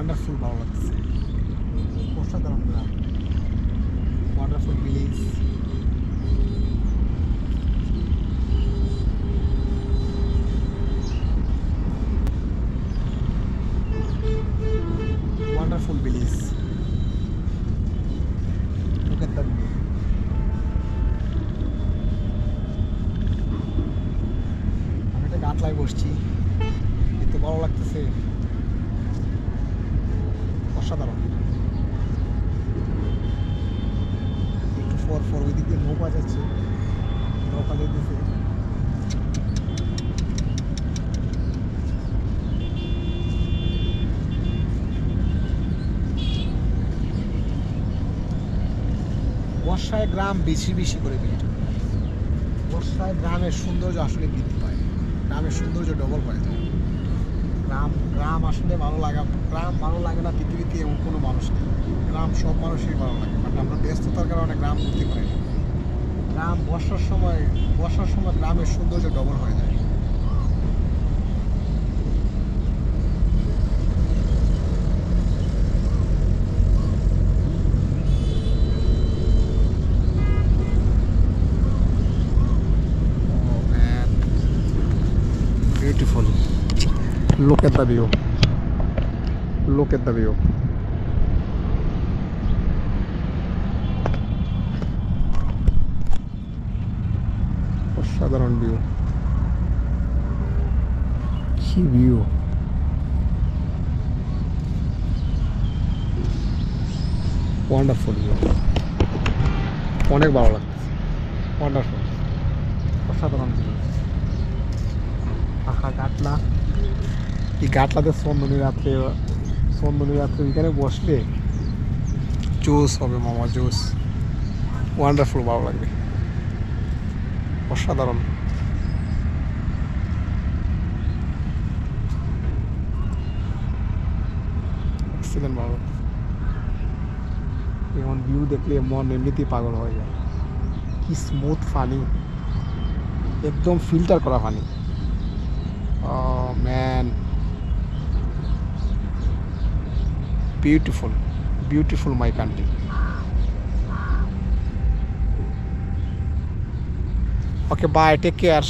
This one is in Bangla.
ওয়ান্ডারফুল ভালো লাগতেছে, অসাধারণ গ্রাম, wonderful village. Wonderful village. Look at the view. আমি একটা গাছলায় বসছি, এত ভালো লাগতেছে, অসাধারণ। একটু পর ওই দিক দিয়ে নৌকা যাচ্ছে, নৌকা যেতেছে। বর্ষায় গ্রাম বেশি বেশি করে বৃদ্ধি পায়, বর্ষায় গ্রামের সৌন্দর্য আসলে বৃদ্ধি পায়, গ্রামের সৌন্দর্য ডবল হয়ে যায়। গ্রাম আসলে ভালো লাগা, গ্রাম ভালো লাগে না পৃথিবীতে এমন কোনো মানুষ নেই। গ্রাম সব মানুষই ভালো লাগে, বাট আমরা ব্যস্ততার কারণে গ্রাম ঘুরতে পারি না। গ্রাম বর্ষার সময় গ্রামের সৌন্দর্য ডবল হয়ে যায়। Beautiful. Look at the view. Look at the view. অসাধারণ ভিউ, কি ভিউ! ওয়ান্ডারফুল ভিউ, অনেক ভালো লাগছে, ওয়ান্ডারফুল, অসাধারণ ভিউ। পাখা গাটলা, এই গাটলাতে চন্দনী রাত্রে এখানে বসলে জোস হবে মামা, জোস, ওয়ান্ডারফুল, ভালো লাগবে, অসাধারণ। এক্সিলেন্ট, ভালো। এমন ভিউ দেখলে মন এমনিতেই পাগল হয়ে যায়। কি স্মুথ পানি, একদম ফিল্টার করা পানি। Man, beautiful my country. Okay, bye, take care.